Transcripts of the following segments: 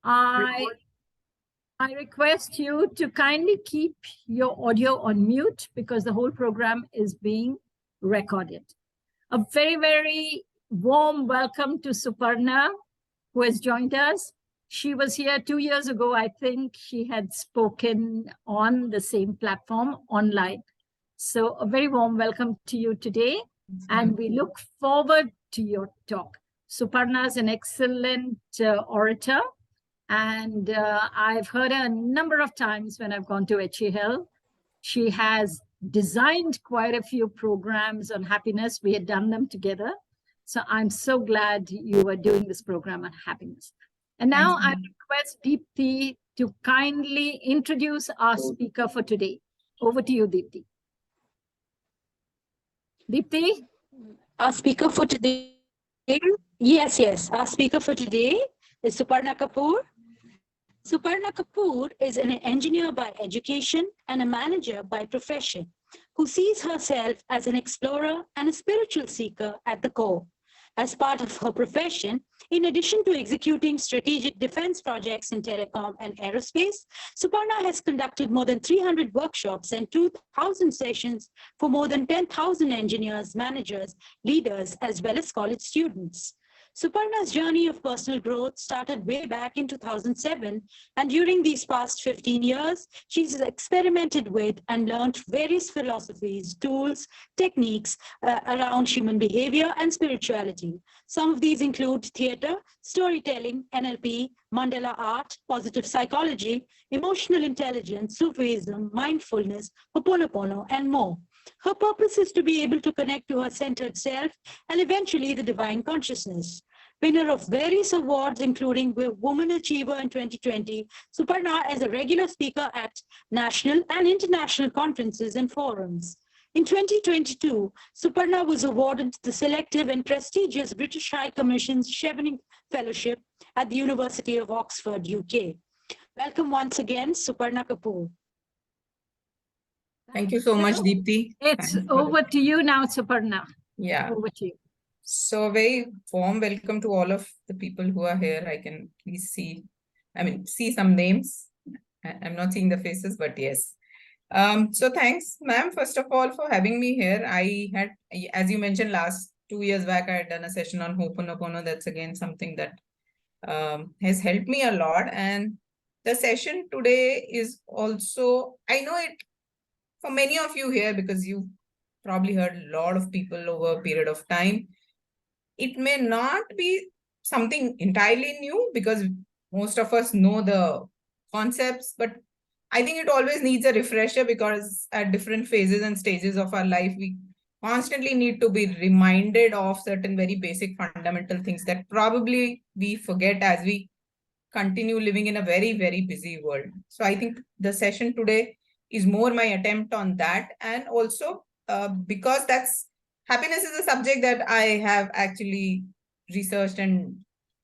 I request you to kindly keep your audio on mute because the whole program is being recorded. A very, very warm welcome to Suparna, who has joined us. She was here 2 years ago. I think she had spoken on the same platform online. So a very warm welcome to you today. And we look forward to your talk. Suparna is an excellent orator. And I've heard her a number of times when I've gone to HEL. She has designed quite a few programs on happiness. We had done them together. So I'm so glad you are doing this program on happiness. And now I request Deepthi to kindly introduce our speaker for today. Over to you, Deepthi. Deepthi? Our speaker for today, yes. Our speaker for today is Suparna Kapoor. Suparna Kapoor is an engineer by education and a manager by profession who sees herself as an explorer and a spiritual seeker at the core. As part of her profession, in addition to executing strategic defense projects in telecom and aerospace, Suparna has conducted more than 300 workshops and 2,000 sessions for more than 10,000 engineers, managers, leaders, as well as college students. Suparna's journey of personal growth started way back in 2007, and during these past 15 years, she's experimented with and learned various philosophies, tools, techniques around human behavior and spirituality. Some of these include theater, storytelling, NLP, Mandala art, positive psychology, emotional intelligence, Sufism, mindfulness, Ho'oponopono, and more. Her purpose is to be able to connect to her centered self and eventually the divine consciousness. Winner of various awards, including Woman Achiever in 2020, Suparna is a regular speaker at national and international conferences and forums. In 2022, Suparna was awarded the selective and prestigious British High Commission's Chevening Fellowship at the University of Oxford, UK. Welcome once again, Suparna Kapoor. Thank you so much, Deepthi. It's over to you now, Suparna. Yeah. Over to you. So very warm welcome to all of the people who are here. I can please see some names. I'm not seeing the faces, but yes. So thanks, ma'am, first of all, for having me here. I had, as you mentioned, last 2 years back, I had done a session on Ho'oponopono. That's again something that has helped me a lot. And the session today is also, I know it for many of you here, because you probably heard a lot of people over a period of time. It may not be something entirely new because most of us know the concepts, but I think it always needs a refresher because at different phases and stages of our life, we constantly need to be reminded of certain very basic fundamental things that probably we forget as we continue living in a very, very busy world. So I think the session today is more my attempt on that. And also because happiness is a subject that I have actually researched and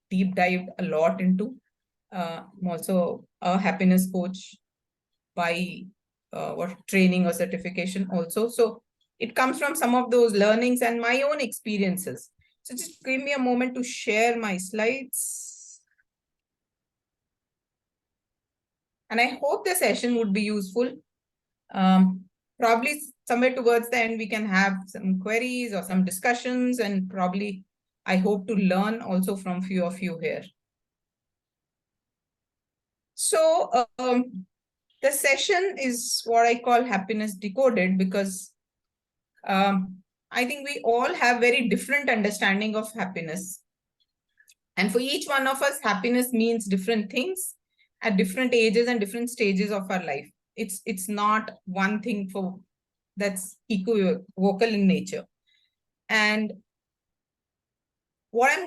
deep dived a lot into. I'm also a happiness coach by training or certification also. So it comes from some of those learnings and my own experiences. So just give me a moment to share my slides. And I hope the session would be useful. Probably somewhere towards the end, we can have some queries or some discussions, and probably I hope to learn also from few of you here. So the session is what I call Happiness Decoded, because I think we all have very different understanding of happiness. And for each one of us, happiness means different things at different ages and different stages of our life. It's not one thing that's equivocal in nature. And what I'm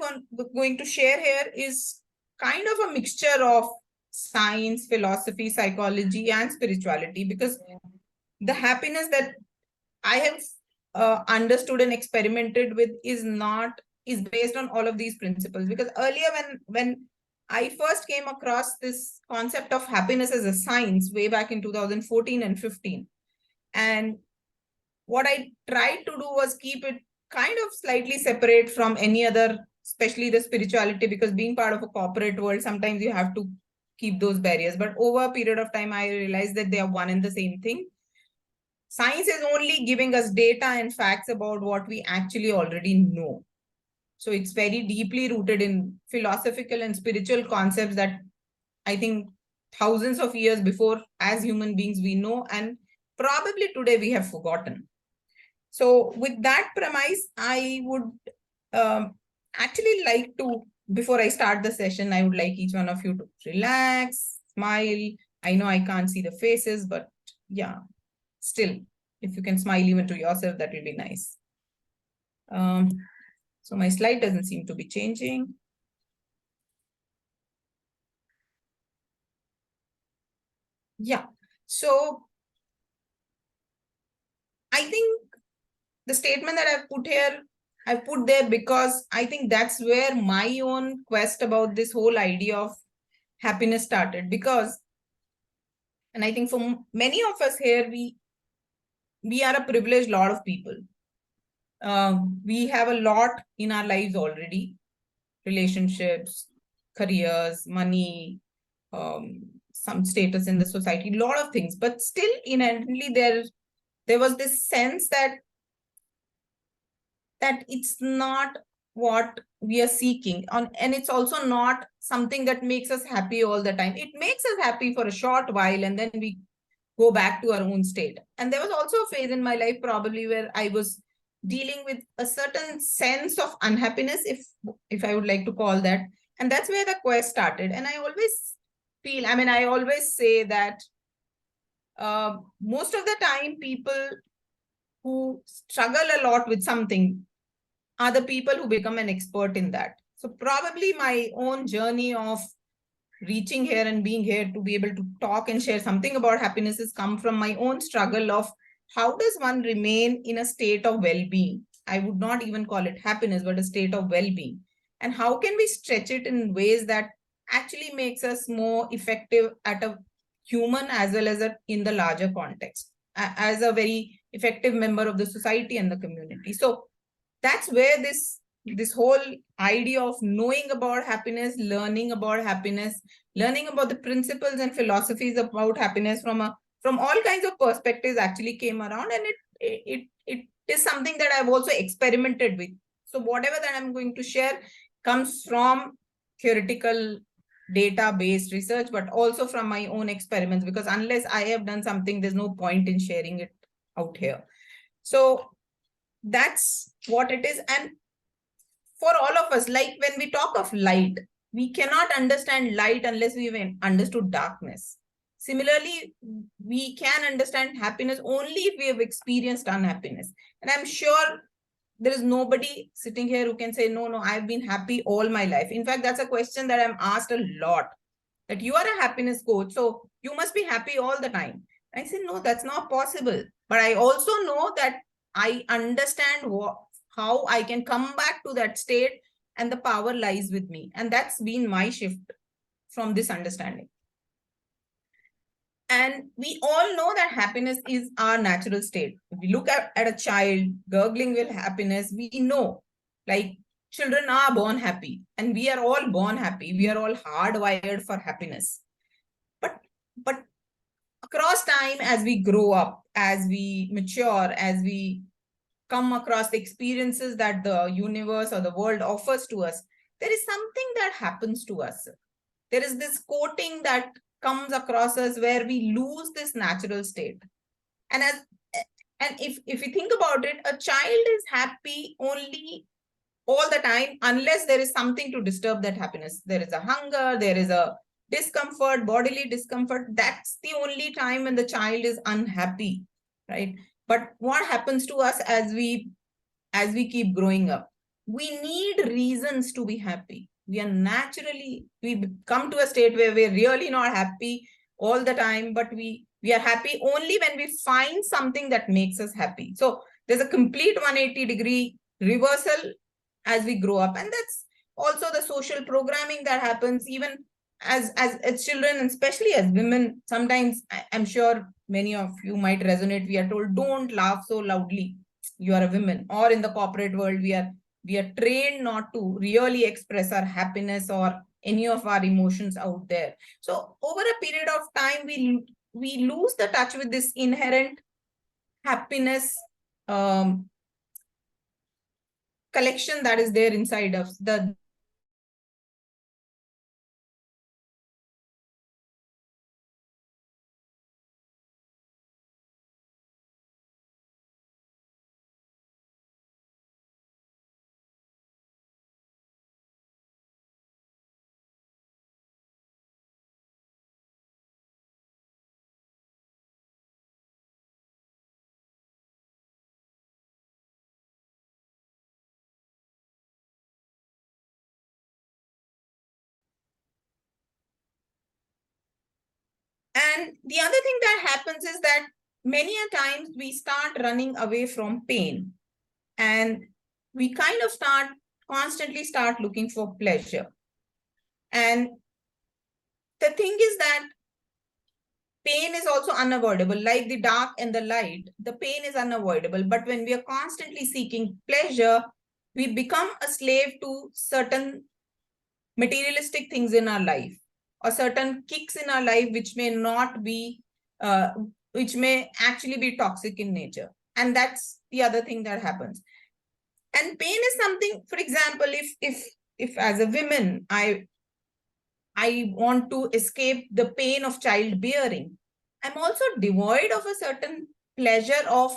going to share here is kind of a mixture of science, philosophy, psychology, and spirituality, because the happiness that I have understood and experimented with is based on all of these principles. Because earlier when I first came across this concept of happiness as a science way back in 2014 and 15. And what I tried to do was keep it kind of slightly separate from any other especially the spirituality, because being part of a corporate world, sometimes you have to keep those barriers. But over a period of time, I realized that they are one and the same thing. Science is only giving us data and facts about what we actually already know. So it's very deeply rooted in philosophical and spiritual concepts that I think thousands of years before, as human beings, we know, and probably today we have forgotten. So with that premise, I would actually like to, before I start the session, I would like each one of you to relax, smile. I know I can't see the faces, but yeah, still, if you can smile even to yourself, that will be nice. So my slide doesn't seem to be changing. Yeah, so I think the statement that I've put here, I put there because I think that's where my own quest about this whole idea of happiness started. Because, and I think for many of us here, we are a privileged lot of people. We have a lot in our lives already: relationships, careers, money, some status in the society, a lot of things. But still, inherently, there was this sense that it's not what we are seeking, and it's also not something that makes us happy all the time. It makes us happy for a short while, and then we go back to our own state. And there was also a phase in my life probably where I was dealing with a certain sense of unhappiness, if I would like to call that. And that's where the quest started. And I always feel, I mean, I always say that most of the time people who struggle a lot with something are the people who become an expert in that. So probably my own journey of reaching here and being here to be able to talk and share something about happiness has come from my own struggle of how does one remain in a state of well-being. I would not even call it happiness, but a state of well-being. And how can we stretch it in ways that actually makes us more effective at a human as well as in the larger context, as a very effective member of the society and the community. So that's where this whole idea of knowing about happiness, learning about happiness, learning about the principles and philosophies about happiness from all kinds of perspectives actually came around. And it is something that I've also experimented with. So whatever that I'm going to share comes from theoretical data-based research, but also from my own experiments, because unless I have done something, there's no point in sharing it out here. So that's what it is. And for all of us, like when we talk of light, we cannot understand light unless we've understood darkness. Similarly, we can understand happiness only if we have experienced unhappiness. And I'm sure there is nobody sitting here who can say, no, I've been happy all my life. In fact, that's a question that I'm asked a lot, that you are a happiness coach, so you must be happy all the time. I say, no, that's not possible. But I also know that I understand how I can come back to that state, and the power lies with me. And that's been my shift from this understanding. And we all know that happiness is our natural state. If we look at a child gurgling with happiness, we know, like, children are born happy, and we are all born happy. We are all hardwired for happiness. But across time, as we grow up, as we mature, as we come across the experiences that the universe or the world offers to us, there is something that happens to us. There is this coating that comes across us where we lose this natural state. And if you think about it, a child is happy only all the time unless there is something to disturb that happiness. There is a hunger, there is a discomfort, bodily discomfort. That's the only time when the child is unhappy, right? But what happens to us as we keep growing up? We need reasons to be happy. We come to a state where we're really not happy all the time, but we are happy only when we find something that makes us happy. So there's a complete 180-degree reversal as we grow up. And that's also the social programming that happens even as children, and especially as women. Sometimes I'm sure many of you might resonate. We are told, don't laugh so loudly, you are a woman. Or in the corporate world, we are We are trained not to really express our happiness or any of our emotions out there. So over a period of time, we lose the touch with this inherent happiness collection that is there inside of the And the other thing that happens is that many a times we start running away from pain, and we kind of constantly start looking for pleasure. And the thing is that pain is also unavoidable. Like the dark and the light, the pain is unavoidable. But when we are constantly seeking pleasure, we become a slave to certain materialistic things in our life, or certain kicks in our life, which may not be, which may actually be toxic in nature. And that's the other thing that happens. And pain is something, for example, if as a woman, I want to escape the pain of childbearing, I'm also devoid of a certain pleasure of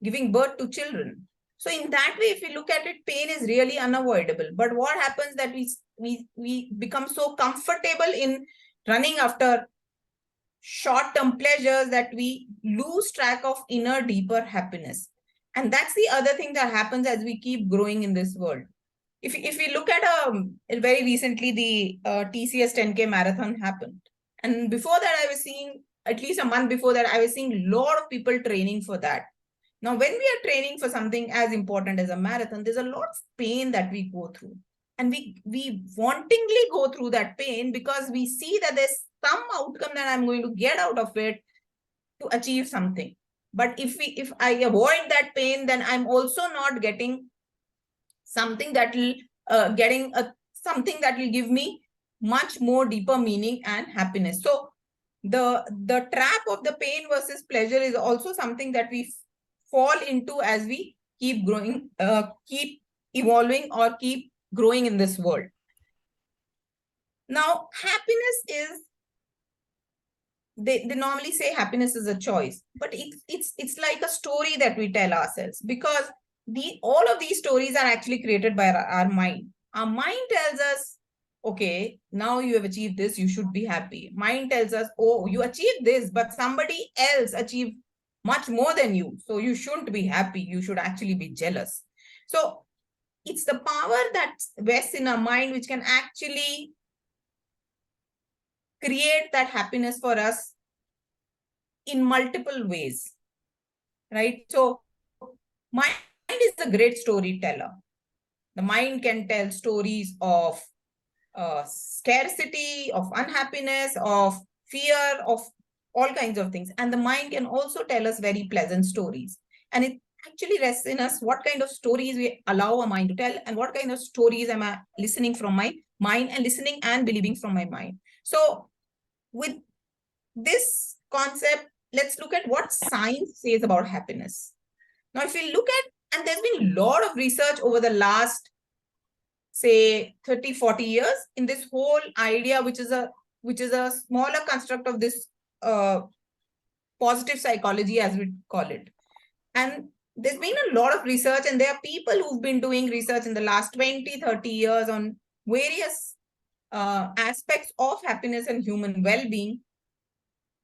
giving birth to children. So in that way, if we look at it, pain is really unavoidable. But what happens that we become so comfortable in running after short-term pleasures that we lose track of inner, deeper happiness. And that's the other thing that happens as we keep growing in this world. If we look at very recently, the TCS 10K marathon happened. And before that, I was seeing, at least a month before that, I was seeing a lot of people training for that. Now, when we are training for something as important as a marathon, there's a lot of pain that we go through. And we wantingly go through that pain because we see that there's some outcome that I'm going to get out of it to achieve something. But if I avoid that pain, then I'm also not getting something that will something that will give me much more deeper meaning and happiness. So the trap of the pain versus pleasure is also something that we fall into as we keep growing, keep evolving, or keep growing in this world. Now, happiness is, they normally say happiness is a choice, but it's like a story that we tell ourselves, because all of these stories are actually created by our mind. Our mind tells us, okay, now you have achieved this, you should be happy. Mind tells us, oh, you achieved this, but somebody else achieved much more than you, so you shouldn't be happy, you should actually be jealous. So it's the power that rests in our mind which can actually create that happiness for us in multiple ways, right? So mind is a great storyteller. The mind can tell stories of scarcity, of unhappiness, of fear, of all kinds of things. And the mind can also tell us very pleasant stories. And it actually rests in us what kind of stories we allow our mind to tell, and what kind of stories am I listening from my mind, and listening and believing from my mind. So with this concept, let's look at what science says about happiness. Now, if we look at, and there's been a lot of research over the last, say, 30, 40 years in this whole idea, which is a smaller construct of this positive psychology, as we call it. And there's been a lot of research, and there are people who've been doing research in the last 20, 30 years on various aspects of happiness and human well-being.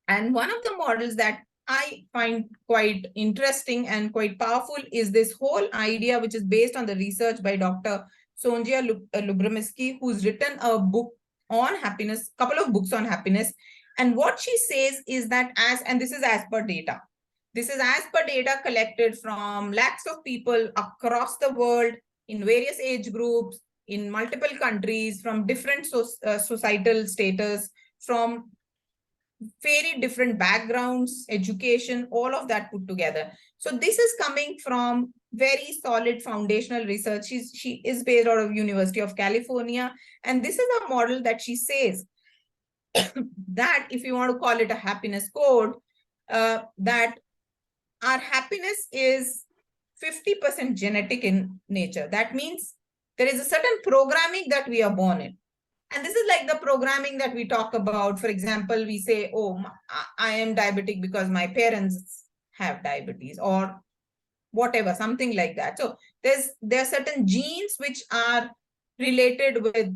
And one of the models that I find quite interesting and quite powerful is this whole idea, which is based on the research by Dr. Sonja Lyubomirsky, who's written a book on happiness, couple of books on happiness. And what she says is that and this is as per data. This is as per data collected from lakhs of people across the world in various age groups, in multiple countries, from different societal status, from very different backgrounds, education, all of that put together. So this is coming from very solid foundational research. She is based out of University of California. And this is a model that she says that if you want to call it a happiness code, that our happiness is 50% genetic in nature. That means there is a certain programming that we are born in. And this is like the programming that we talk about. For example, we say, oh, I am diabetic because my parents have diabetes, or whatever, something like that. So there are certain genes which are related with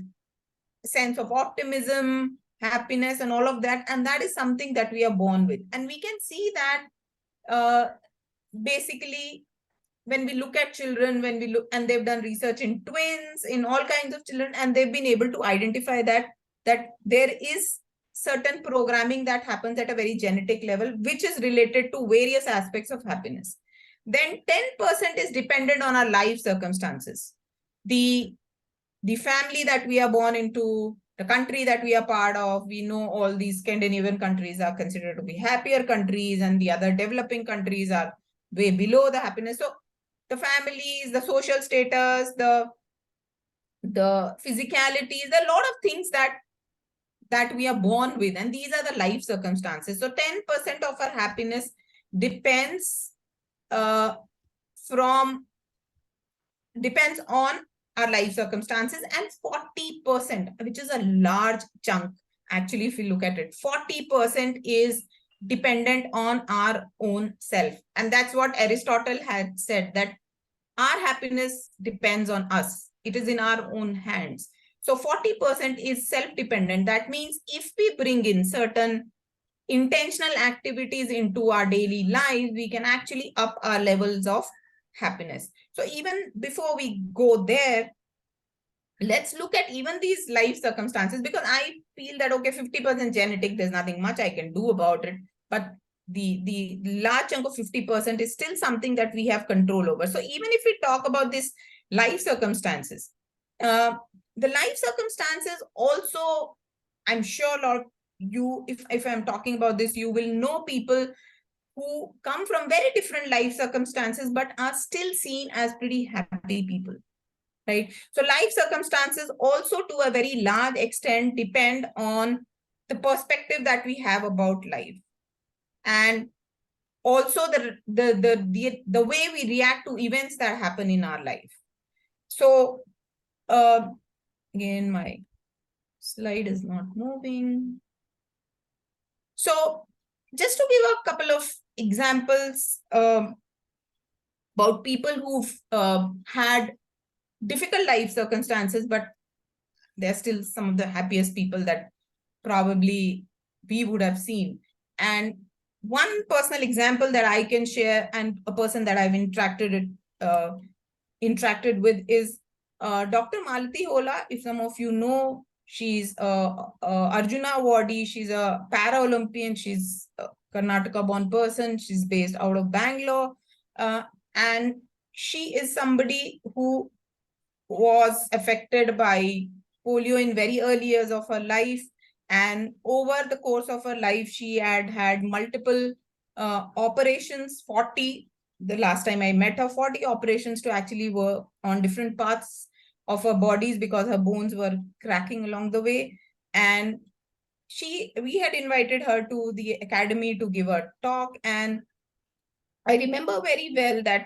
sense of optimism, happiness, and all of that. And that is something that we are born with. And we can see that basically when we look at children, when we look, and they've done research in twins, in all kinds of children, and they've been able to identify that there is certain programming that happens at a very genetic level, which is related to various aspects of happiness. Then 10% is dependent on our life circumstances. The family that we are born into, the country that we are part of. We know all these Scandinavian countries are considered to be happier countries, and the other developing countries are way below the happiness. So the families, the social status, the physicalities, there are a lot of things that we are born with, and these are the life circumstances. So 10% of our happiness depends depends on our life circumstances, and 40%, which is a large chunk, actually, if you look at it, 40% is dependent on our own self. And that's what Aristotle had said, that our happiness depends on us. It is in our own hands. So 40% is self-dependent. That means if we bring in certain intentional activities into our daily life, we can actually up our levels of happiness. So even before we go there, let's look at even these life circumstances, because I feel that, okay, 50% genetic, there's nothing much I can do about it. But the large chunk of 50% is still something that we have control over. So even if we talk about this life circumstances, the life circumstances also, I'm sure, Lord, you, if I'm talking about this, you will know people who come from very different life circumstances, but are still seen as pretty happy people, right? So life circumstances also, to a very large extent, depend on the perspective that we have about life, and also the way we react to events that happen in our life. So again, my slide is not moving. So just to give a couple of examples about people who've had difficult life circumstances, but they're still some of the happiest people that probably we would have seen. And one personal example that I can share, and a person that I've interacted with, is Dr. Malati Hola. If some of you know, she's Arjuna awardee. She's a para-Olympian. She's a Karnataka-born person. She's based out of Bangalore. And she is somebody who was affected by polio in very early years of her life. And over the course of her life, she had multiple operations, 40, the last time I met her, 40 operations to actually work on different parts of her bodies because her bones were cracking along the way. And we had invited her to the academy to give a talk. And I remember very well that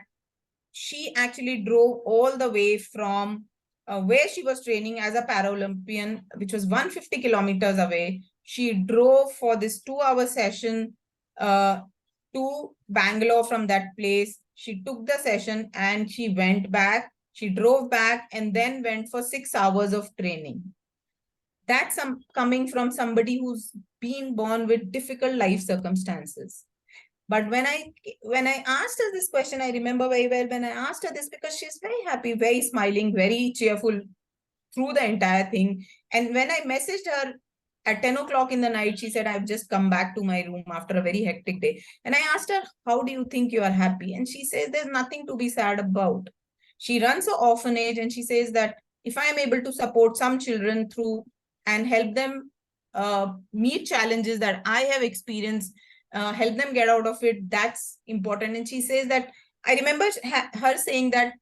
she actually drove all the way from where she was training as a Paralympian, which was 150 kilometers away. She drove for this 2-hour session to Bangalore from that place. She took the session and she went back. She drove back and then went for 6 hours of training. That's coming from somebody who's been born with difficult life circumstances. But when I asked her this question, I remember very well when I asked her this, because she's very happy, very smiling, very cheerful through the entire thing. And when I messaged her at 10 o'clock in the night, she said, I've just come back to my room after a very hectic day. And I asked her, how do you think you are happy? And she says, there's nothing to be sad about. She runs an orphanage, and she says that if I am able to support some children through and help them meet challenges that I have experienced, help them get out of it, that's important. And she says that I remember her saying that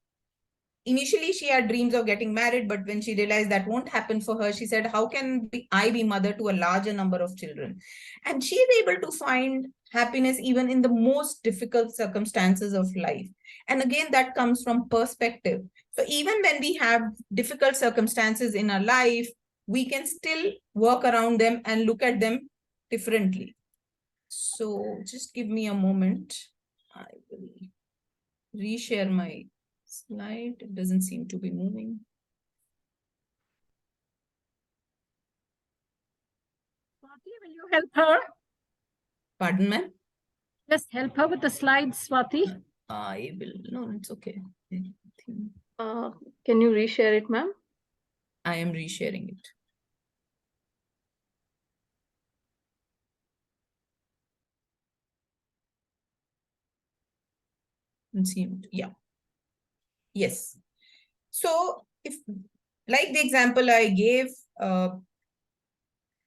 initially she had dreams of getting married, but when she realized that won't happen for her, she said, how can I be mother to a larger number of children? And she is able to find happiness even in the most difficult circumstances of life. And again, that comes from perspective. So even when we have difficult circumstances in our life, we can still work around them and look at them differently. So just give me a moment. I will reshare my slide. It doesn't seem to be moving. Swati, will you help her? Pardon, ma'am? Just help her with the slides, Swati. I will. No, it's okay. Can you reshare it, ma'am? I am resharing it. Yeah. Yes. So if, like the example I gave, the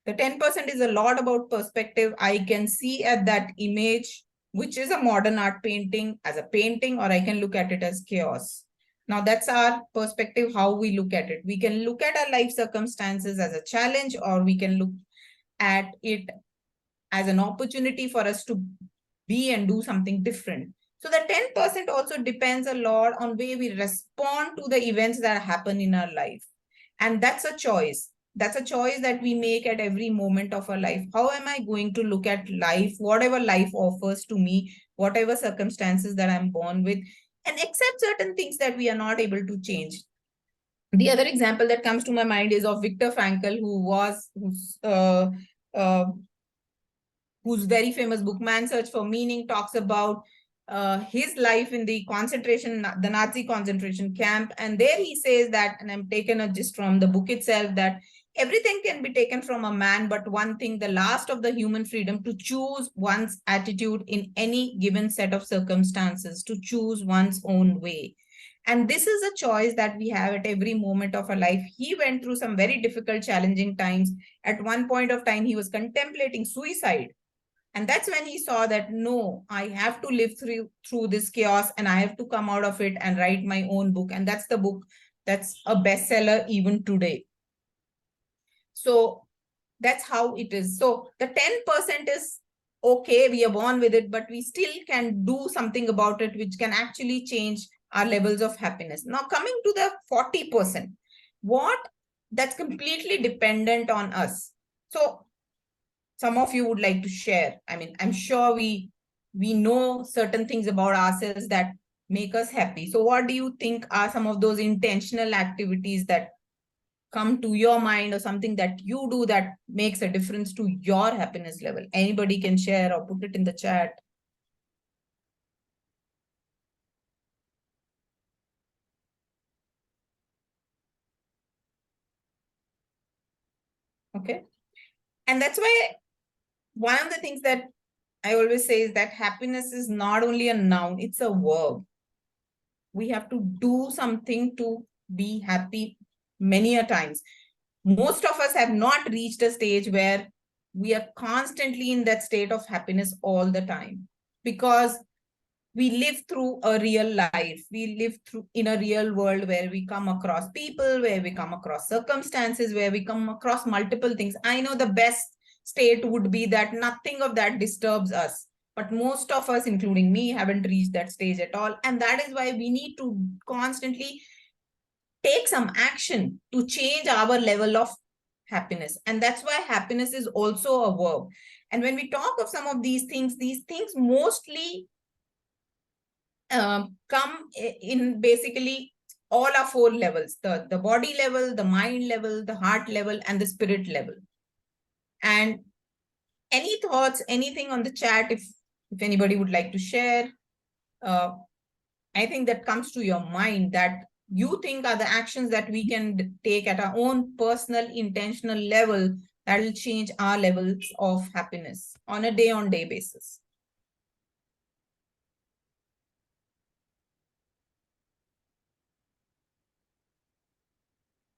10% is a lot about perspective. I can see at that image, which is a modern art painting, as a painting, or I can look at it as chaos. Now that's our perspective, how we look at it. We can look at our life circumstances as a challenge, or we can look at it as an opportunity for us to be and do something different. So the 10% also depends a lot on way we respond to the events that happen in our life. And that's a choice. That's a choice that we make at every moment of our life. How am I going to look at life, whatever life offers to me, whatever circumstances that I'm born with, and accept certain things that we are not able to change. The other example that comes to my mind is of Viktor Frankl, whose very famous book, Man's Search for Meaning, talks about his life in the Nazi concentration camp. And there he says that, and I'm taken just from the book itself, that everything can be taken from a man, but one thing, the last of the human freedom, to choose one's attitude in any given set of circumstances, to choose one's own way. And this is a choice that we have at every moment of our life. He went through some very difficult, challenging times. At one point of time, he was contemplating suicide. And that's when he saw that, no, I have to live through this chaos, and I have to come out of it and write my own book. And that's the book that's a bestseller even today. So that's how it is. So the 10% is okay, we are born with it, but we still can do something about it, which can actually change our levels of happiness. Now, coming to the 40%, that's completely dependent on us. So some of you would like to share. I mean, I'm sure we know certain things about ourselves that make us happy. So what do you think are some of those intentional activities that come to your mind, or something that you do that makes a difference to your happiness level? Anybody can share or put it in the chat. Okay. And that's why one of the things that I always say is that happiness is not only a noun, it's a verb. We have to do something to be happy many a times. Most of us have not reached a stage where we are constantly in that state of happiness all the time, because we live through a real life. We live through in a real world where we come across people, where we come across circumstances, where we come across multiple things. I know the best state would be that nothing of that disturbs us. But most of us, including me, haven't reached that stage at all. And that is why we need to constantly take some action to change our level of happiness. And that's why happiness is also a verb. And when we talk of some of these things mostly come in basically all our 4 levels: the body level, the mind level, the heart level, and the spirit level. And any thoughts, anything on the chat, if anybody would like to share, I think that comes to your mind that you think are the actions that we can take at our own personal, intentional level that will change our levels of happiness on a day-on-day basis.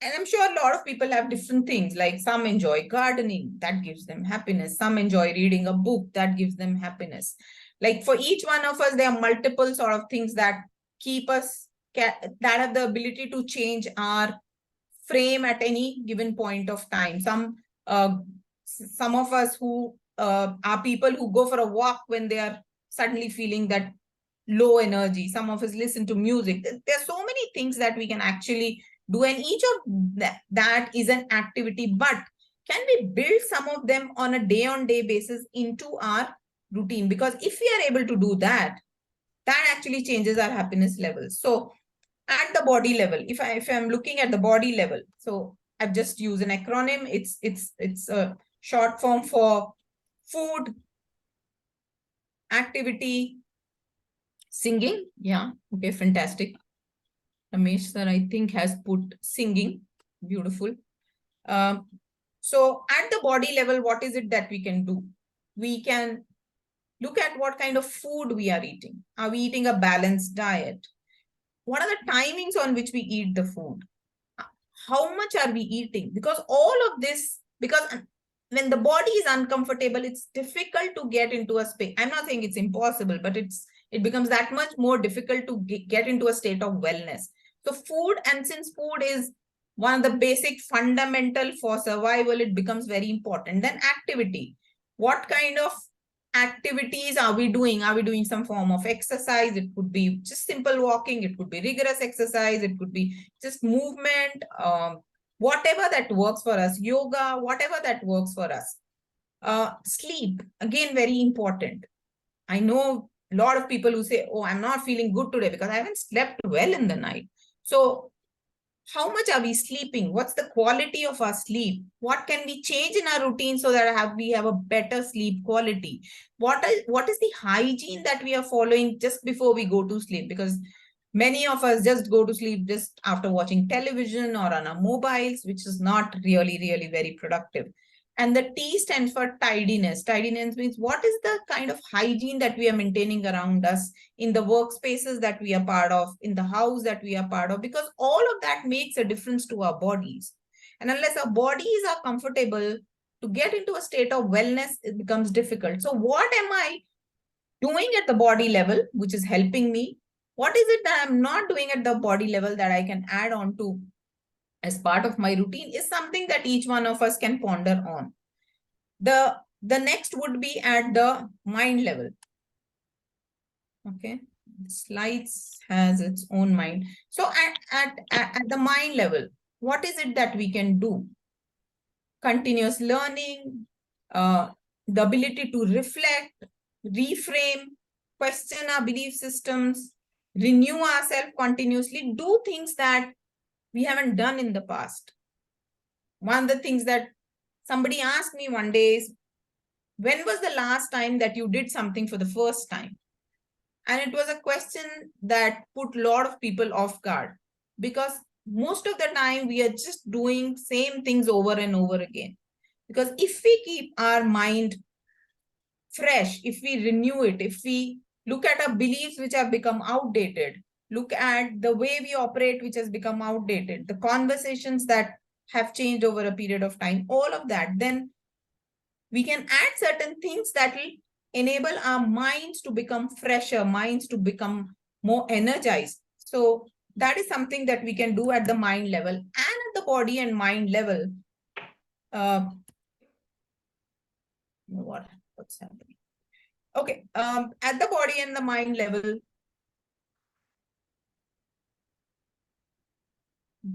And I'm sure a lot of people have different things, like some enjoy gardening, that gives them happiness. Some enjoy reading a book, that gives them happiness. Like for each one of us, there are multiple sort of things that keep us, that have the ability to change our frame at any given point of time. Some of us who are people who go for a walk when they are suddenly feeling that low energy. Some of us listen to music. There are so many things that we can actually do, and each of that is an activity. But can we build some of them on a day-on-day basis into our routine? Because if we are able to do that, that actually changes our happiness levels. So at the body level, if I'm looking at the body level, so I've just used an acronym. It's a short form for food, activity, singing. Yeah, okay, fantastic. Ramesh sir, I think, has put singing. Beautiful. So at the body level, what is it that we can do? We can look at what kind of food we are eating. Are we eating a balanced diet? What are the timings on which we eat the food? How much are we eating? Because all of this, because when the body is uncomfortable, it's difficult to get into a space. I'm not saying it's impossible, but it becomes that much more difficult to get into a state of wellness. So food, and since food is one of the basic fundamental for survival, it becomes very important. Then activity. What kind of activities are we doing? Are we doing some form of exercise? It could be just simple walking. It could be rigorous exercise. It could be just movement, whatever that works for us, yoga, whatever that works for us. Sleep, again, very important. I know a lot of people who say, oh, I'm not feeling good today because I haven't slept well in the night. So how much are we sleeping? What's the quality of our sleep? What can we change in our routine so that we have a better sleep quality? What is the hygiene that we are following just before we go to sleep? Because many of us just go to sleep just after watching television or on our mobiles, which is not really, really very productive. And the T stands for tidiness. Tidiness means what is the kind of hygiene that we are maintaining around us in the workspaces that we are part of, in the house that we are part of, because all of that makes a difference to our bodies. And unless our bodies are comfortable, to get into a state of wellness, it becomes difficult. So what am I doing at the body level, which is helping me? What is it that I'm not doing at the body level that I can add on to as part of my routine, is something that each one of us can ponder on. The next would be at the mind level. Okay, slides has its own mind. So at the mind level, what is it that we can do? Continuous learning, the ability to reflect, reframe, question our belief systems, renew ourselves continuously, do things that we haven't done in the past. One of the things that somebody asked me one day is, when was the last time that you did something for the first time? And it was a question that put a lot of people off guard, because most of the time we are just doing same things over and over again. Because if we keep our mind fresh, if we renew it, if we look at our beliefs which have become outdated, look at the way we operate which has become outdated, the conversations that have changed over a period of time, all of that, then we can add certain things that will enable our minds to become fresher, minds to become more energized. So that is something that we can do at the mind level. And at the body and mind level, what's happening? Okay, at the body and the mind level,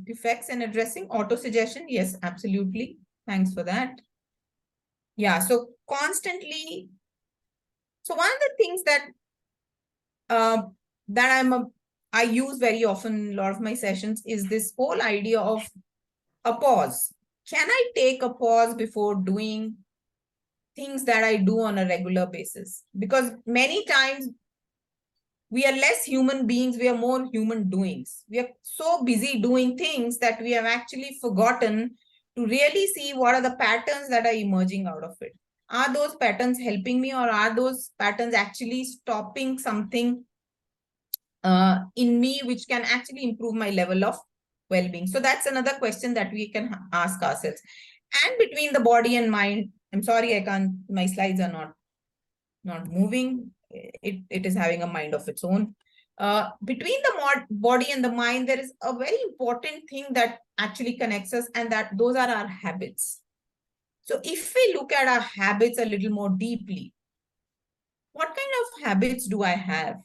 defects and addressing, auto-suggestion, yes, absolutely. Thanks for that. Yeah, so constantly, so one of the things that I use very often in a lot of my sessions is this whole idea of a pause. Can I take a pause before doing things that I do on a regular basis? Because many times we are less human beings, we are more human doings. We are so busy doing things that we have actually forgotten to really see what are the patterns that are emerging out of it. Are those patterns helping me, or are those patterns actually stopping something in me which can actually improve my level of well-being? So that's another question that we can ask ourselves. And between the body and mind, I'm sorry, I can't, my slides are not moving. it is having a mind of its own. Between the body and the mind, there is a very important thing that actually connects us, and that those are our habits. So if we look at our habits a little more deeply, what kind of habits do I have?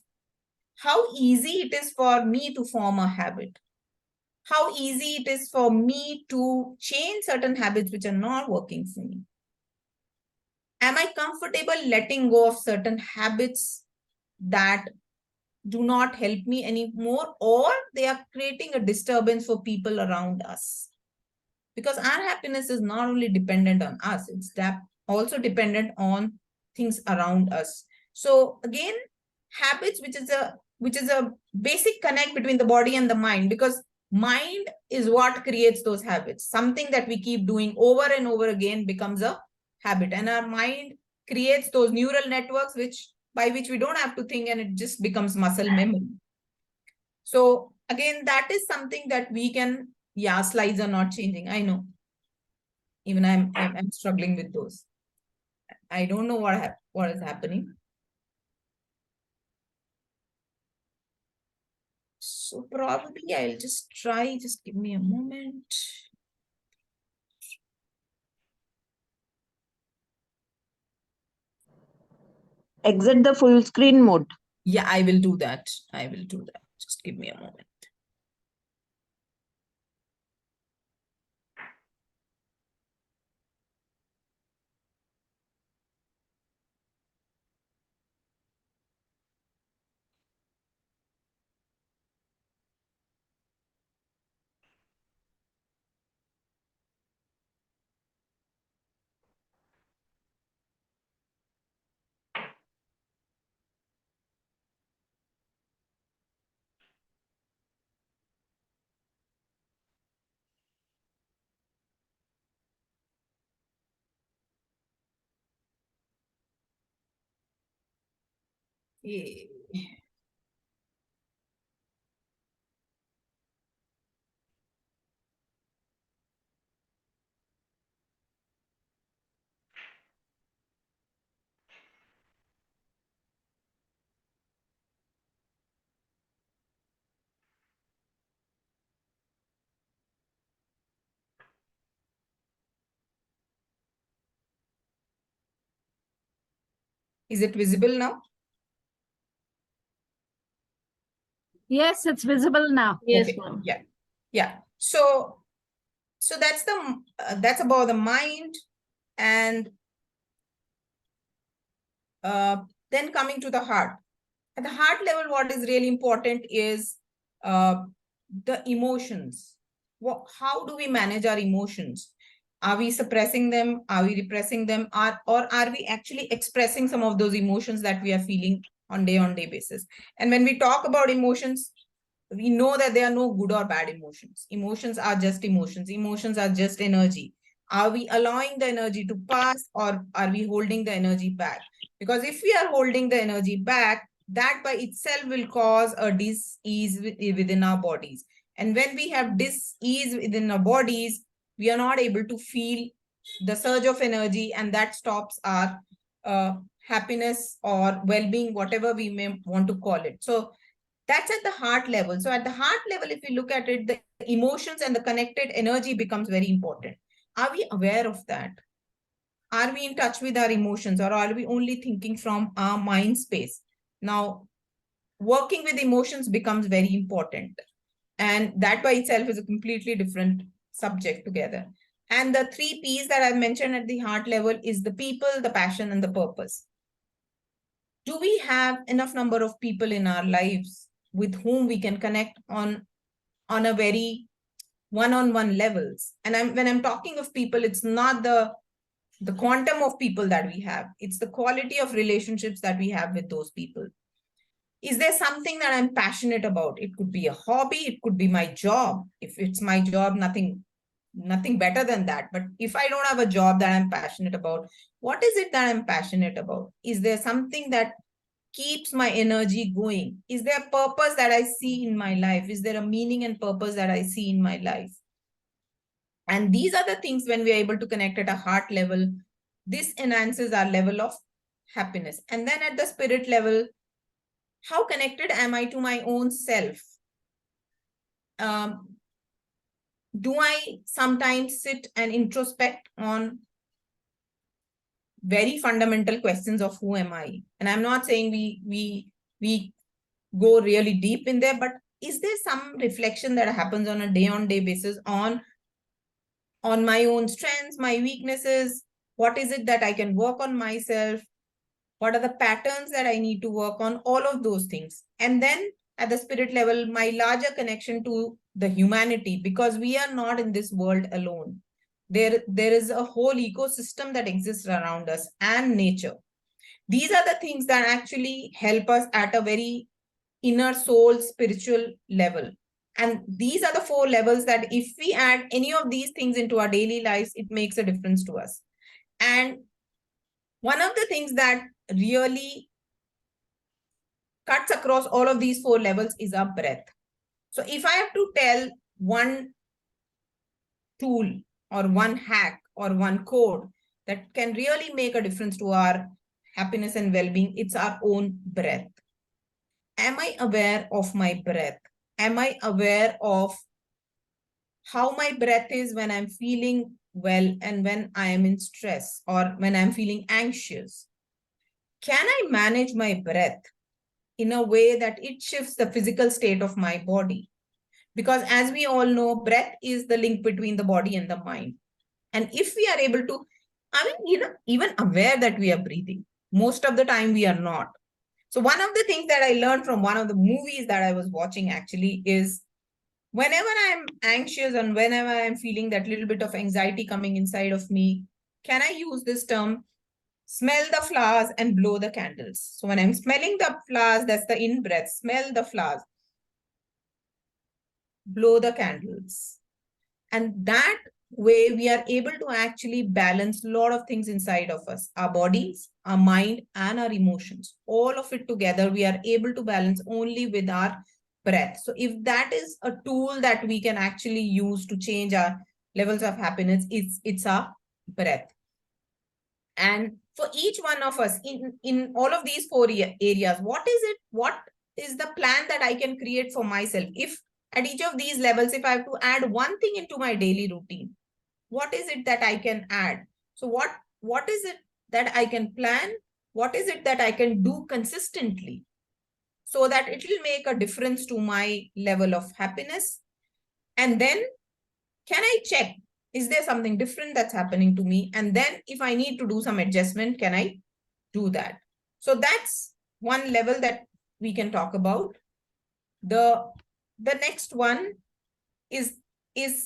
How easy it is for me to form a habit? How easy it is for me to change certain habits which are not working for me? Am I comfortable letting go of certain habits that do not help me anymore, or they are creating a disturbance for people around us? Because our happiness is not only dependent on us, it's also dependent on things around us. So again, habits, which is a basic connect between the body and the mind, because mind is what creates those habits. Something that we keep doing over and over again becomes a habit, and our mind creates those neural networks by which we don't have to think, and it just becomes muscle memory. So again, that is something that we can, yeah, slides are not changing, I know. Even I'm struggling with those. I don't know what is happening. So probably I'll just try, just give me a moment. Exit the full screen mode. Yeah, I will do that. I will do that. Just give me a moment. Yeah. Is it visible now? Yes, it's visible now. Yes, Okay. ma'am. Yeah. Yeah. So that's about the mind, and then coming to the heart. At the heart level, what is really important is the emotions. How do we manage our emotions? Are we suppressing them? Are we repressing them? Or are we actually expressing some of those emotions that we are feeling on day basis? And when we talk about emotions, we know that there are no good or bad emotions. Emotions are just emotions. Emotions are just energy. Are we allowing the energy to pass, or are we holding the energy back? Because if we are holding the energy back, that by itself will cause a dis-ease within our bodies. And when we have dis-ease within our bodies, we are not able to feel the surge of energy, and that stops our happiness or well-being, whatever we may want to call it. So that's at the heart level. So at the heart level, if we look at it, the emotions and the connected energy becomes very important. Are we aware of that? Are we in touch with our emotions, or are we only thinking from our mind space? Now, working with emotions becomes very important. And that by itself is a completely different subject together. And the 3 P's that I've mentioned at the heart level is the people, the passion, and the purpose. Do we have enough number of people in our lives with whom we can connect on a very one-on-one levels? And when I'm talking of people, it's not the quantum of people that we have. It's the quality of relationships that we have with those people. Is there something that I'm passionate about? It could be a hobby. It could be my job. If it's my job, nothing better than that. But if I don't have a job that I'm passionate about, what is it that I'm passionate about? Is there something that keeps my energy going? Is there a purpose that I see in my life? Is there a meaning and purpose that I see in my life? And these are the things, when we are able to connect at a heart level, this enhances our level of happiness? And then at the spirit level, how connected am I to my own self? Do I sometimes sit and introspect on very fundamental questions of who am I? And I'm not saying we go really deep in there, but is there some reflection that happens on a day-on-day basis on my own strengths, my weaknesses? What is it that I can work on myself? What are the patterns that I need to work on? All of those things. And then at the spirit level, my larger connection to the humanity, because we are not in this world alone. There is a whole ecosystem that exists around us and nature. These are the things that actually help us at a very inner soul spiritual level. And these are the 4 levels that if we add any of these things into our daily lives, it makes a difference to us. And one of the things that really cuts across all of these 4 levels is our breath. So if I have to tell one tool or one hack or one code that can really make a difference to our happiness and well-being, it's our own breath. Am I aware of my breath? Am I aware of how my breath is when I'm feeling well and when I am in stress or when I'm feeling anxious? Can I manage my breath in a way that it shifts the physical state of my body? Because as we all know, breath is the link between the body and the mind. And if we are able to, even aware that we are breathing, most of the time we are not. So one of the things that I learned from one of the movies that I was watching actually is whenever I'm anxious and whenever I'm feeling that little bit of anxiety coming inside of me, can I use this term, smell the flowers and blow the candles? So when I'm smelling the flowers, that's the in-breath, smell the flowers, blow the candles. And that way we are able to actually balance a lot of things inside of us, our bodies, our mind, and our emotions. All of it together, we are able to balance only with our breath. So if that is a tool that we can actually use to change our levels of happiness, it's our breath. And for each one of us in all of these 4 areas, what is the plan that I can create for myself? If at each of these levels, if I have to add one thing into my daily routine, what is it that I can add? So what is it that I can plan? What is it that I can do consistently so that it will make a difference to my level of happiness? And then can I check, is there something different that's happening to me? And then if I need to do some adjustment, can I do that? So that's one level that we can talk about. The next one is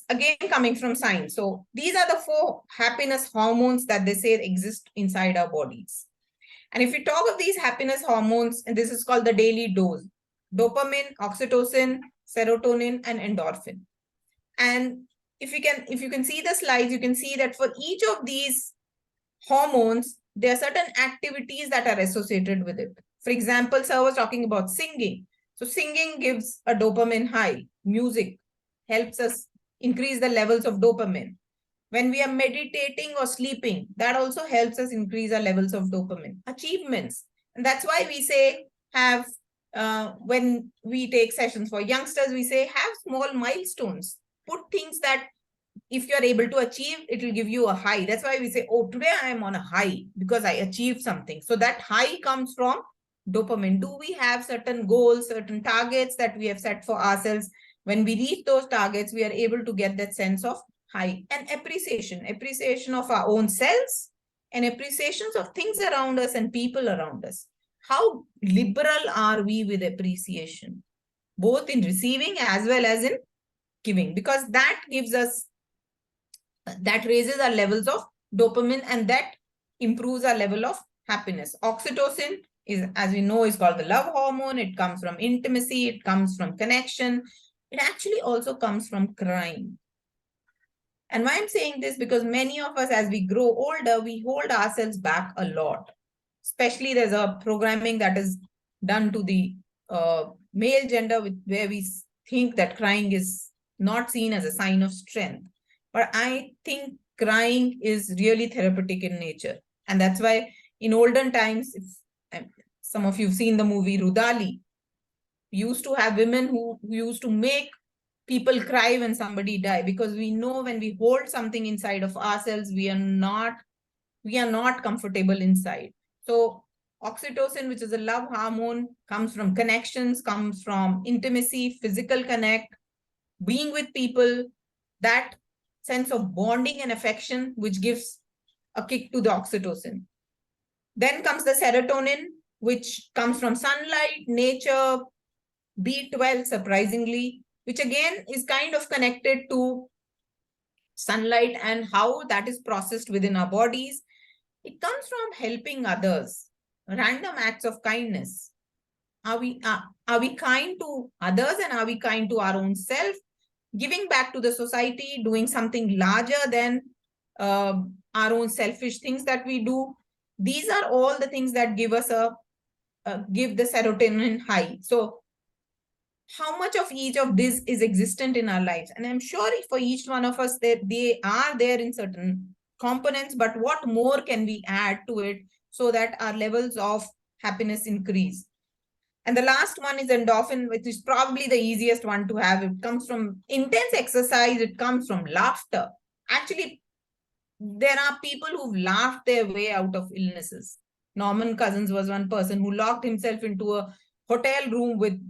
again coming from science. So these are the 4 happiness hormones that they say exist inside our bodies. And if we talk of these happiness hormones, and this is called the daily dose: dopamine, oxytocin, serotonin, and endorphin. And if you can see the slides, you can see that for each of these hormones, there are certain activities that are associated with it. For example, sir was talking about singing. So singing gives a dopamine high. Music helps us increase the levels of dopamine. When we are meditating or sleeping, that also helps us increase our levels of dopamine. Achievements. And that's why we say when we take sessions for youngsters, we say have small milestones. Put things that if you're able to achieve, it will give you a high. That's why we say, oh, today I am on a high because I achieved something. So that high comes from dopamine. Do we have certain goals, certain targets that we have set for ourselves? When we reach those targets, we are able to get that sense of high. And appreciation of our own selves and appreciations of things around us and people around us. How liberal are we with appreciation, both in receiving as well as in giving? Because that gives us, that raises our levels of dopamine and that improves our level of happiness. Oxytocin is, as we know, is called the love hormone. It comes from intimacy. It comes from connection. It actually also comes from crying. And why I'm saying this, because many of us, as we grow older, we hold ourselves back a lot. Especially there's a programming that is done to the male gender where we think that crying is not seen as a sign of strength. But I think crying is really therapeutic in nature. And that's why In olden times, if some of you've seen the movie Rudali, we used to have women who used to make people cry when somebody died, because we know when we hold something inside of ourselves, we are not comfortable inside. So oxytocin, which is a love hormone, comes from connections, comes from intimacy, physical connect, being with people, that sense of bonding and affection, which gives a kick to the oxytocin. Then comes the serotonin, which comes from sunlight, nature, B12, surprisingly, which again is kind of connected to sunlight and how that is processed within our bodies. It comes from helping others, random acts of kindness. Are we kind to others, and are we kind to our own self? Giving back to the society, doing something larger than our own selfish things that we do. These are all the things that give us give the serotonin high. So how much of each of this is existent in our lives? And I'm sure for each one of us that they are there in certain components, but what more can we add to it so that our levels of happiness increase? And the last one is endorphin, which is probably the easiest one to have. It comes from intense exercise. It comes from laughter. Actually, there are people who've laughed their way out of illnesses. Norman Cousins was one person who locked himself into a hotel room with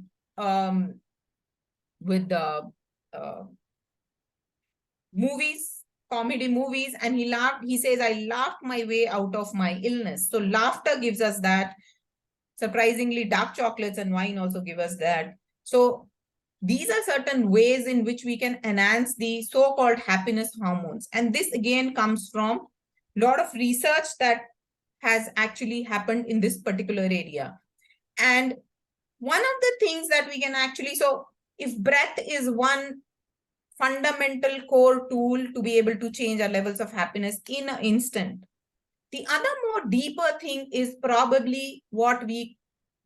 movies, comedy movies, and he laughed. He says, I laughed my way out of my illness. So laughter gives us that. Surprisingly, dark chocolates and wine also give us that. So these are certain ways in which we can enhance the so-called happiness hormones. And this again comes from a lot of research that has actually happened in this particular area. And one of the things that we can actually, so if breath is one fundamental core tool to be able to change our levels of happiness in an instant, the other more deeper thing is probably what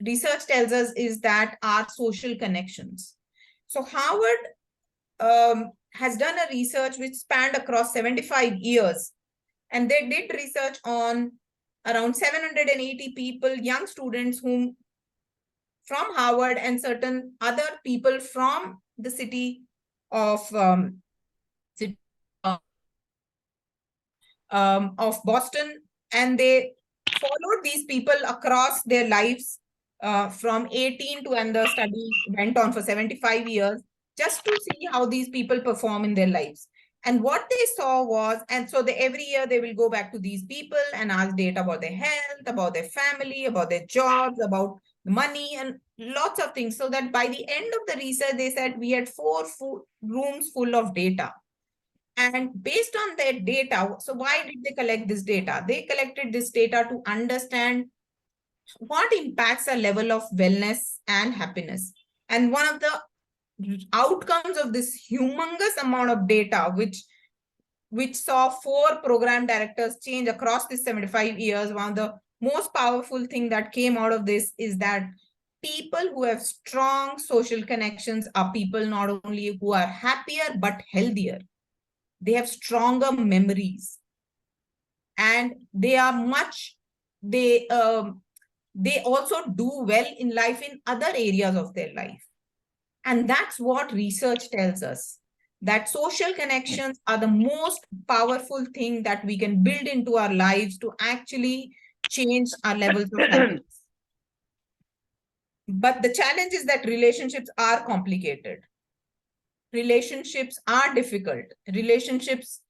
research tells us is that our social connections. So Harvard has done a research which spanned across 75 years, and they did research on around 780 people, young students whom from Harvard and certain other people from the city of Boston, and they followed these people across their lives from 18 to, and the study went on for 75 years, just to see how these people perform in their lives. And what they saw was, and so every year they will go back to these people and ask data about their health, about their family, about their jobs, about money, and lots of things. So that by the end of the research, they said we had 4 rooms full of data. And based on their data, so why did they collect this data? They collected this data to understand what impacts a level of wellness and happiness. And one of the outcomes of this humongous amount of data, which saw 4 program directors change across this 75 years, one of the most powerful thing that came out of this is that people who have strong social connections are people not only who are happier, but healthier. They have stronger memories, and they are they also do well in life in other areas of their life. And that's what research tells us, that social connections are the most powerful thing that we can build into our lives to actually change our levels of happiness. But the challenge is that relationships are complicated. Relationships are difficult. Relationships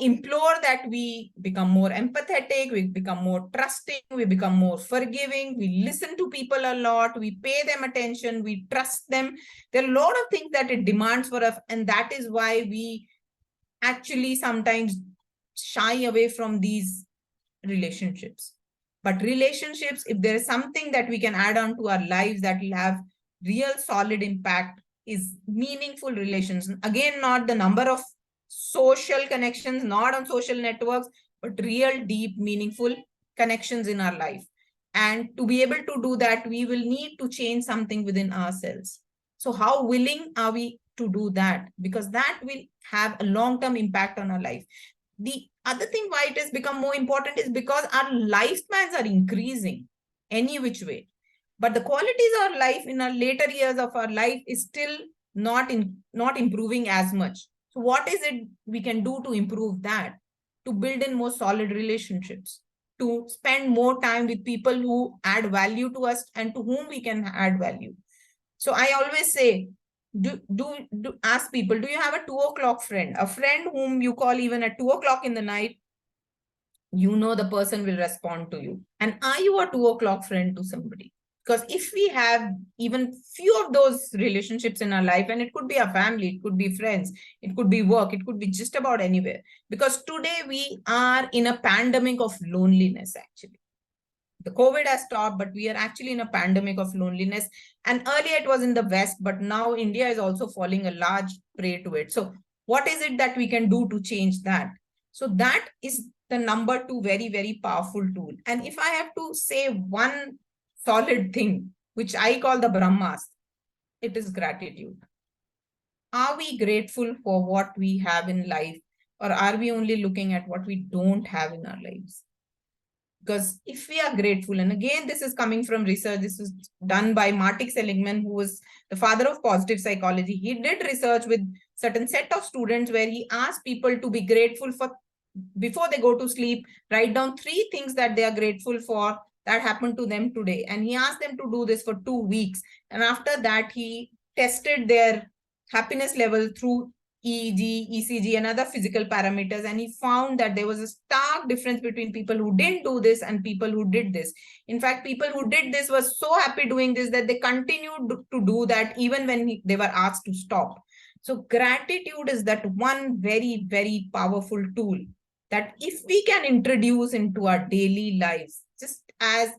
implore that we become more empathetic, we become more trusting, we become more forgiving, we listen to people a lot, we pay them attention, we trust them. There are a lot of things that it demands for us, and that is why we actually sometimes shy away from these relationships. But relationships, if there is something that we can add on to our lives that will have real solid impact, is meaningful relations. Again, not the number of social connections, not on social networks, but real, deep, meaningful connections in our life. And to be able to do that, we will need to change something within ourselves. So how willing are we to do that? Because that will have a long-term impact on our life. the other thing why it has become more important is because our lifespans are increasing any which way. But the qualities of life in our later years of our life is still not improving as much. So what is it we can do to improve that? To build in more solid relationships, to spend more time with people who add value to us and to whom we can add value. So I always say, do ask people, do you have a 2 o'clock friend? A friend whom you call even at 2 o'clock in the night, you know the person will respond to you. And are you a 2 o'clock friend to somebody? Because if we have even few of those relationships in our life, and it could be a family, it could be friends, it could be work, it could be just about anywhere. Because today we are in a pandemic of loneliness, actually. The COVID has stopped, but we are actually in a pandemic of loneliness. And earlier it was in the West, but now India is also falling a large prey to it. So what is it that we can do to change that? So that is the number 2 very, very powerful tool. And if I have to say one solid thing, which I call the Brahmas, it is gratitude. Are we grateful for what we have in life, or are we only looking at what we don't have in our lives? Because if we are grateful, and again, this is coming from research, this is done by Martin Seligman, who was the father of positive psychology. He did research with certain set of students where he asked people to be grateful for, before they go to sleep, write down 3 things that they are grateful for that happened to them today. And he asked them to do this for 2 weeks. And after that, he tested their happiness level through EEG, ECG, and other physical parameters. And he found that there was a stark difference between people who didn't do this and people who did this. In fact, people who did this were so happy doing this that they continued to do that even when they were asked to stop. So gratitude is that one very, very powerful tool that if we can introduce into our daily lives, just as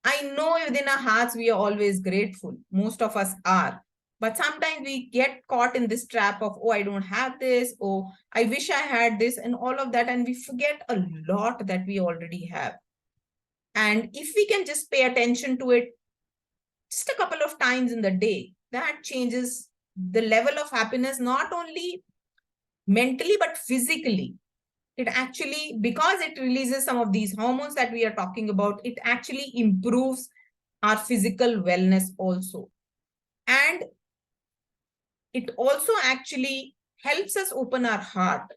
I know within our hearts, we are always grateful. Most of us are. But sometimes we get caught in this trap of, oh, I don't have this, or I wish I had this, and all of that. And we forget a lot that we already have. And if we can just pay attention to it just a couple of times in the day, that changes the level of happiness, not only mentally, but physically. It actually, because it releases some of these hormones that we are talking about, it actually improves our physical wellness also. And it also actually helps us open our heart,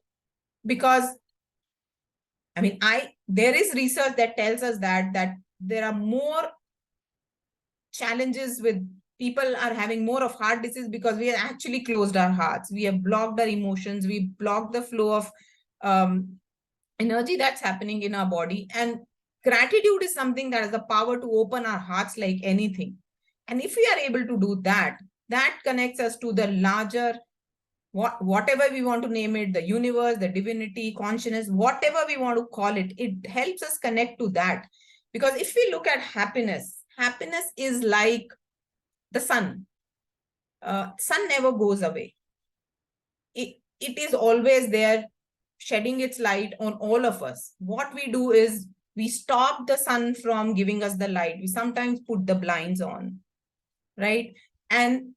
because I mean, there is research that tells us that there are more challenges with people are having more of heart disease because we have actually closed our hearts. We have blocked our emotions. We blocked the flow of energy that's happening in our body. And gratitude is something that has the power to open our hearts like anything. And if we are able to do that, that connects us to the larger, whatever we want to name it, the universe, the divinity, consciousness, whatever we want to call it, it helps us connect to that. Because if we look at happiness, happiness is like the sun. Sun never goes away. It is always there, shedding its light on all of us. What we do is we stop the sun from giving us the light. We sometimes put the blinds on, right? And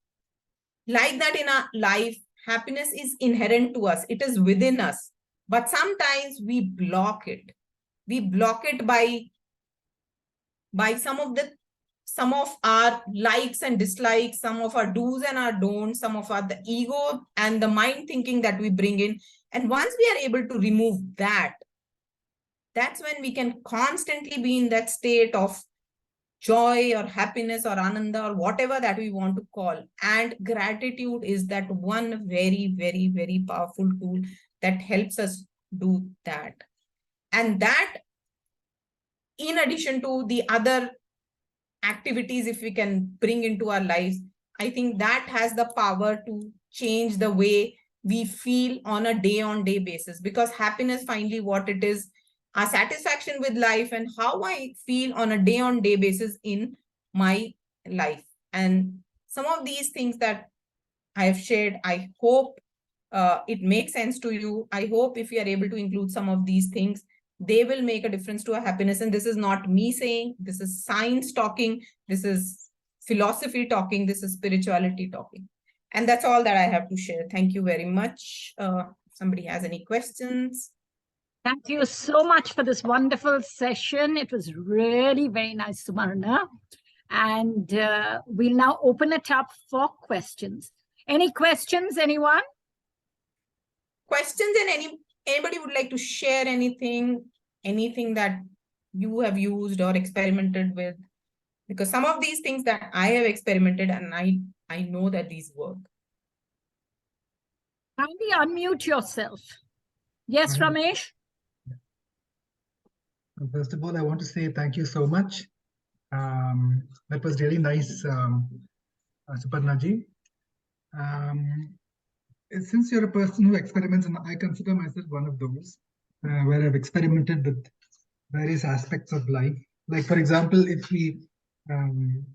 like that in our life, happiness is inherent to us. It is within us. But sometimes we block it. We block it by some of our likes and dislikes, some of our do's and our don'ts, some of the ego and the mind thinking that we bring in. And once we are able to remove that, that's when we can constantly be in that state of joy or happiness or ananda or whatever that we want to call. And gratitude is that one very, very, very powerful tool that helps us do that. And that, in addition to the other activities, if we can bring into our lives, I think that has the power to change the way we feel on a day-on-day basis. Because happiness, finally, what it is, our satisfaction with life and how I feel on a day-on-day basis in my life. And some of these things that I have shared, I hope it makes sense to you. I hope if you are able to include some of these things, they will make a difference to our happiness. And this is not me saying, this is science talking, this is philosophy talking, this is spirituality talking. And that's all that I have to share. Thank you very much. Somebody has any questions? Thank you so much for this wonderful session. It was really very nice, Suparna. And we'll now open it up for questions. Any questions, anyone? Questions, and anybody would like to share anything that you have used or experimented with? Because some of these things that I have experimented, and I know that these work. Kindly unmute yourself. Yes, Ramesh? First of all, I want to say thank you so much. That was really nice, Suparna ji. Since you're a person who experiments, and I consider myself one of those, where I've experimented with various aspects of life. Like, for example, if we,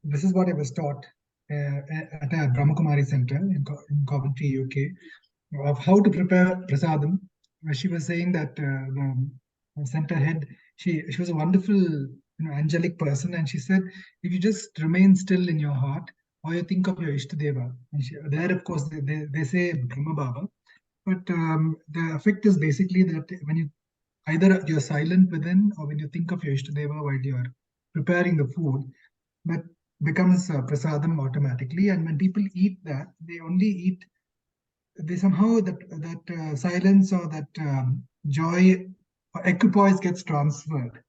this is what I was taught at a Brahmakumari center in Coventry, UK, of how to prepare prasadam. She was saying that the center head, she was a wonderful, angelic person, and she said, if you just remain still in your heart, or you think of your Ishtadeva, and there, of course, they say Brahma Baba, but the effect is basically that when you either you're silent within, or when you think of your Ishtadeva while you're preparing the food, that becomes prasadam automatically. And when people eat that, they only eat, they somehow that silence or that joy or equipoise gets transferred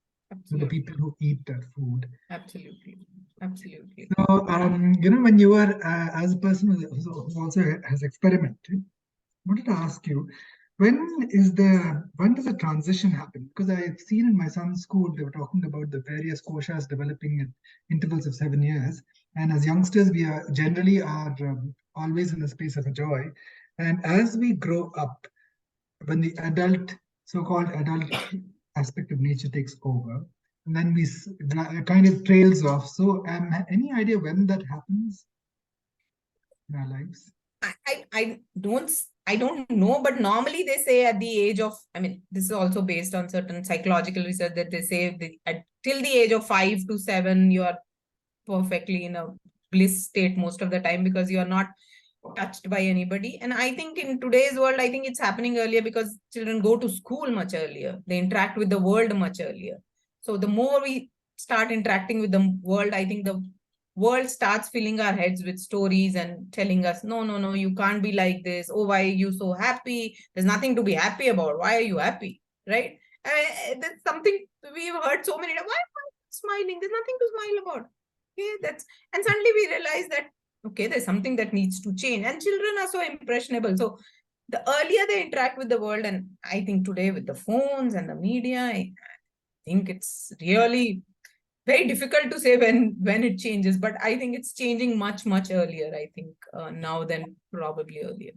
to the people who eat that food. Absolutely. Absolutely. So, when you are, as a person who also has experimented, I wanted to ask you, when does the transition happen? Because I've seen in my son's school, they were talking about the various koshas developing at intervals of 7 years. And as youngsters, we are generally always in a space of a joy. And as we grow up, when the so-called adult aspect of nature takes over, and then it kind of trails off. So, any idea when that happens in our lives? I don't know, but normally they say at the age of, this is also based on certain psychological research that they say till the age of 5 to 7, you are perfectly in a bliss state most of the time, because you are not touched by anybody. And I think in today's world, I think it's happening earlier because children go to school much earlier. They interact with the world much earlier. So the more we start interacting with the world, I think the world starts filling our heads with stories and telling us, no, you can't be like this. Oh, why are you so happy? There's nothing to be happy about. Why are you happy? Right? That's something we've heard so many times. Why am I smiling? There's nothing to smile about. Okay, and suddenly we realize that, okay, there's something that needs to change. And children are so impressionable. So the earlier they interact with the world, and I think today with the phones and the media, I think it's really very difficult to say when it changes, but I think it's changing much earlier, I think, now than probably earlier.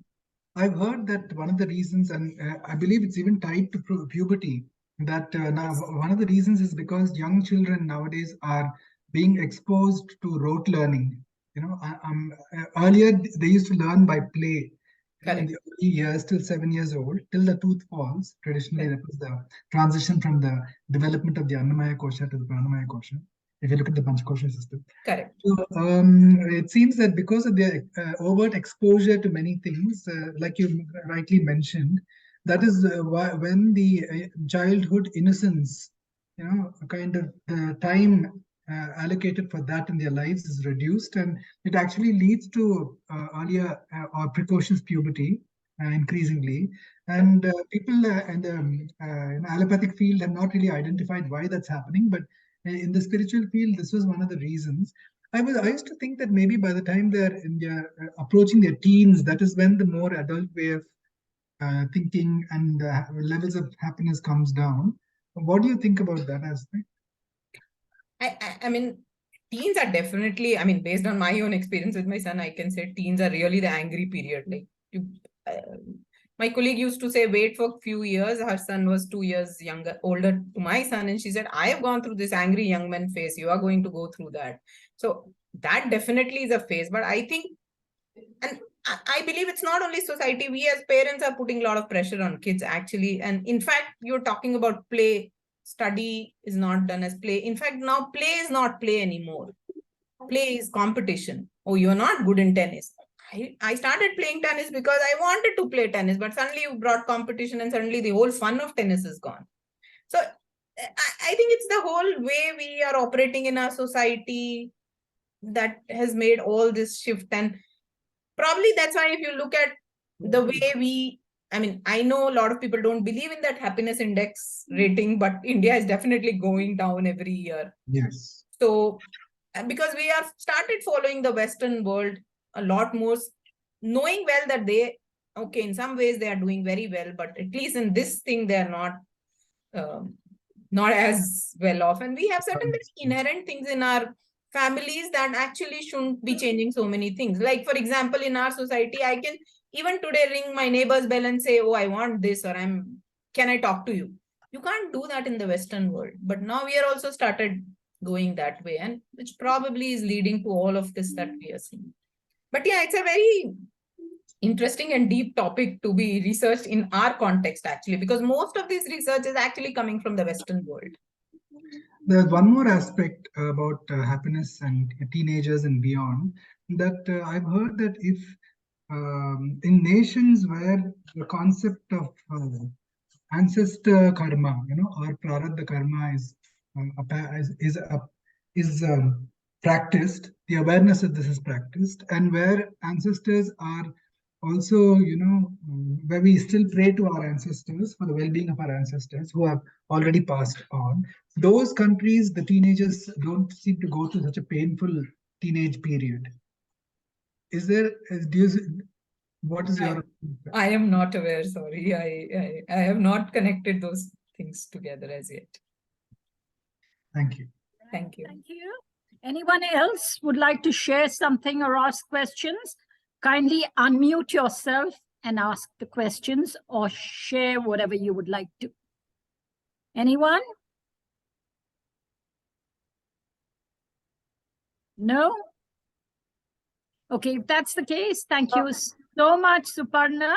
I've heard that one of the reasons, and I believe it's even tied to puberty, that now one of the reasons is because young children nowadays are being exposed to rote learning. Earlier they used to learn by play. In the early years, till 7 years old, till the tooth falls. Traditionally, that was the transition from the development of the Annamaya Kosha to the Pranamaya Kosha, if you look at the Panchakosha system. Correct. So, it seems that because of their overt exposure to many things, like you rightly mentioned, that is when the childhood innocence, kind of the time allocated for that in their lives is reduced, and it actually leads to earlier or precocious puberty increasingly. And people in the allopathic field have not really identified why that's happening, but in the spiritual field, this was one of the reasons. I used to think that maybe by the time they're approaching their teens, that is when the more adult way of thinking and levels of happiness comes down. What do you think about that aspect? I mean, teens are definitely, based on my own experience with my son, I can say teens are really the angry period. Like my colleague used to say, wait for a few years. Her son was 2 years older to my son. And she said, I have gone through this angry young man phase. You are going to go through that. So that definitely is a phase. But I think, and I believe it's not only society. We as parents are putting a lot of pressure on kids actually. And in fact, you're talking about play. Study is not done as play. In fact, now play is not play anymore. Play is competition. Oh, you're not good in tennis. I started playing tennis because I wanted to play tennis, but suddenly you brought competition and suddenly the whole fun of tennis is gone. So I think it's the whole way we are operating in our society that has made all this shift. And probably that's why if you look at the way I know a lot of people don't believe in that happiness index rating, but India is definitely going down every year. Yes. So because we have started following the Western world a lot more, knowing well that okay, in some ways they are doing very well, but at least in this thing they are not as well off. And we have certain very inherent things in our families that actually shouldn't be changing so many things. Like, for example, in our society, I can even today ring my neighbor's bell and say, oh, I want this, or can I talk to you? You can't do that in the Western world. But now we are also started going that way, and which probably is leading to all of this that we are seeing. But yeah, it's a very interesting and deep topic to be researched in our context, actually, because most of this research is actually coming from the Western world. There's one more aspect about happiness and teenagers and beyond, that I've heard that if in nations where the concept of ancestor karma, or prarabdha karma is practiced, the awareness that this is practiced, and where ancestors are also, where we still pray to our ancestors for the well-being of our ancestors who have already passed on. Those countries, the teenagers don't seem to go through such a painful teenage period. What is your... I am not aware, sorry. I have not connected those things together as yet. Thank you. Thank you. Thank you. Anyone else would like to share something or ask questions? Kindly unmute yourself and ask the questions or share whatever you would like to. Anyone? No? Okay, if that's the case, thank you so much, Suparna.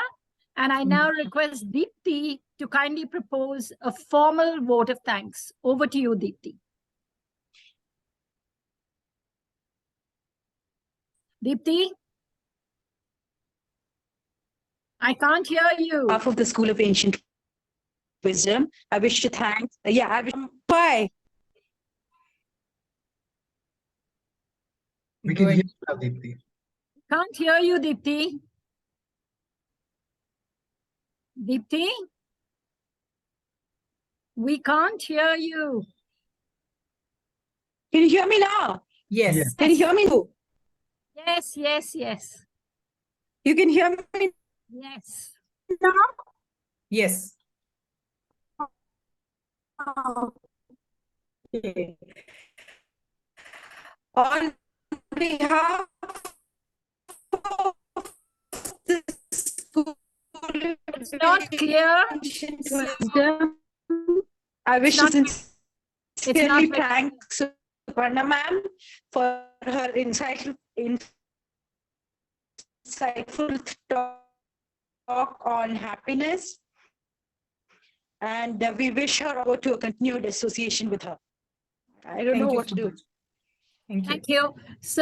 And I now request Deepti to kindly propose a formal vote of thanks. Over to you, Deepti. Deepti? I can't hear you. On behalf of the School of Ancient Wisdom, I wish to thank. Why? We can hear you now, Deepti. Can't hear you, Deepti. Deepti? We can't hear you. Can you hear me now? Yes. Yes. Can you hear me now? Yes, yes, yes. You can hear me Yes. now? Yes. Okay. On behalf of the School It's not clear. of Ancient Wisdom, I wish to not- sincerely not- thank Suparna ma'am for her insightful talk on happiness, and we wish her to a continued association with her. I don't know what to do. Thank you. Thank you. So